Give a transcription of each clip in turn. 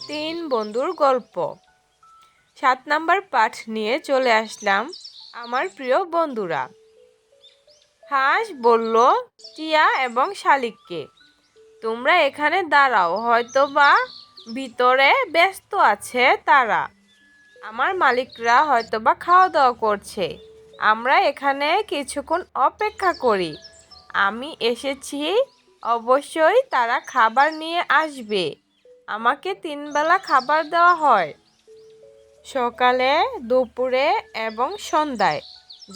তিন বন্ধুর গল্প ৭ নাম্বার পাঠ নিয়ে চলে আসলাম আমার প্রিয় বন্ধুরা। হাঁস বলল টিয়া এবং শালিককে, তোমরা এখানে দাঁড়াও, হয়তো বা ভিতরে ব্যস্ত আছে তারা। আমার মালিকরা হয়তো বা খাওয়া দাওয়া করছে, আমরা এখানে কিছুক্ষণ অপেক্ষা করি। আমি এসেছি, অবশ্যই তারা খাবার নিয়ে আসবে। আমাকে 3 বেলা খাবার দেওয়া হয়, সকালে, দুপুরে এবং সন্ধ্যায়।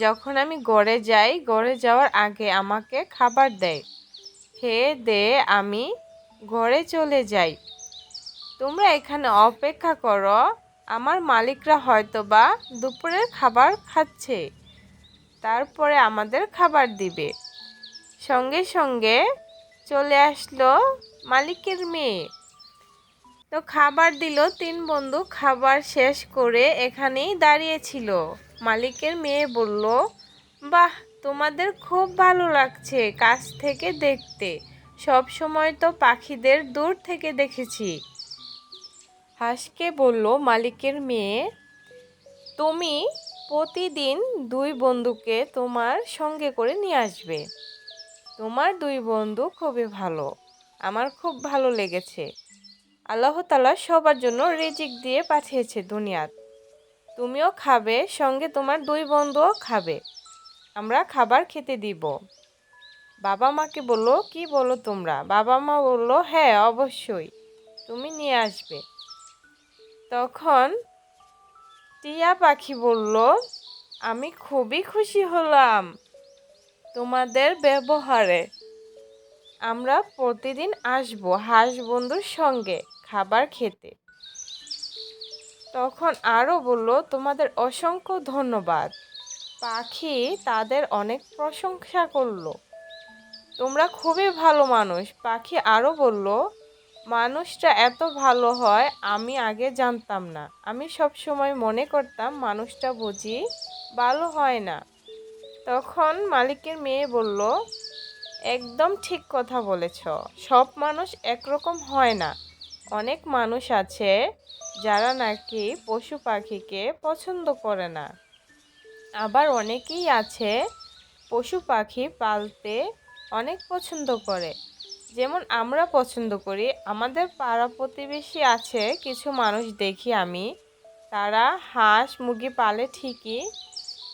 যখন আমি ঘরে যাই, ঘরে যাওয়ার আগে আমাকে খাবার দেয়। খেয়ে দেয়ে আমি ঘরে চলে যাই। তোমরা এখানে অপেক্ষা করো, আমার মালিকরা হয়তো বা দুপুরের খাবার খাচ্ছে, তারপরে আমাদের খাবার দিবে। সঙ্গে সঙ্গে চলে আসলো মালিকের মেয়ে, তো খাবার দিল। 3 বন্ধু খাবার শেষ করে এখানেই দাঁড়িয়েছিল। মালিকের মেয়ে বলল, বাহ, তোমাদের খুব ভালো লাগছে কাছ থেকে দেখতে, সব সময় তো পাখিদের দূর থেকে দেখেছি। হাঁসকে বলল মালিকের মেয়ে, তুমি প্রতিদিন 2 বন্ধুকে তোমার সঙ্গে করে নিয়ে আসবে। তোমার 2 বন্ধু খুবই ভালো, আমার খুব ভালো লেগেছে। আল্লাহ তাআলা সবার জন্য রিজিক দিয়ে পাঠিয়েছে দুনিয়াত। তুমিও খাবে, সঙ্গে তোমার 2 বন্ধুও খাবে। আমরা খাবার খেতে দিব। বাবা মাকে বলল, কি বলো তোমরা? বাবা মা বলল, হ্যাঁ অবশ্যই, তুমি নিয়ে আসবে। তখন টিয়া পাখি বলল, আমি খুবই খুশি হলাম তোমাদের ব্যবহারে। আমরা প্রতিদিন আসবো হাঁস বন্ধুর সঙ্গে খাবার খেতে। তখন আরও বলল, তোমাদের অসংখ্য ধন্যবাদ। পাখি তাদের অনেক প্রশংসা করলো, তোমরা খুবই ভালো মানুষ। পাখি আরও বলল, মানুষটা এত ভালো হয় আমি আগে জানতাম না। আমি সব সময় মনে করতাম মানুষটা বুঝি ভালো হয় না। তখন মালিকের মেয়ে বলল, একদম ঠিক কথা বলেছ, সব মানুষ একরকম হয় না। অনেক মানুষ আছে যারা নাকি পশু পাখিকে পছন্দ করে না, আবার অনেকেই আছে পশু পাখি পালতে অনেক পছন্দ করে। যেমন আমরা পছন্দ করি। আমাদের পাড়া প্রতিবেশী আছে কিছু মানুষ দেখি আমি, তারা হাঁস মুরগি পালে ঠিকই,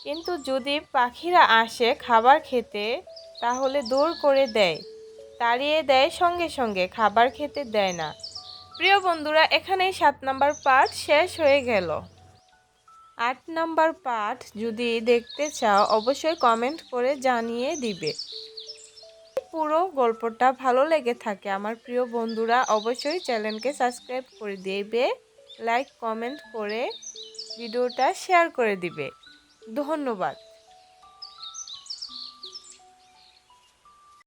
কিন্তু যদি পাখিরা আসে খাবার খেতে তাহলে দূর করে দেয়, তাড়িয়ে দেয়, সঙ্গে সঙ্গে খাবার খেতে দেয় না। প্রিয় বন্ধুরা, এখানেই 7 নাম্বার পার্ট শেষ হয়ে গেল। 8 নাম্বার পার্ট যদি দেখতে চাও অবশ্যই কমেন্ট করে জানিয়ে দিবে। পুরো গল্পটা ভালো লেগে থাকে আমার প্রিয় বন্ধুরা, অবশ্যই চ্যানেলকে সাবস্ক্রাইব করে দিবে, লাইক কমেন্ট করে ভিডিওটা শেয়ার করে দিবে। ধন্যবাদ।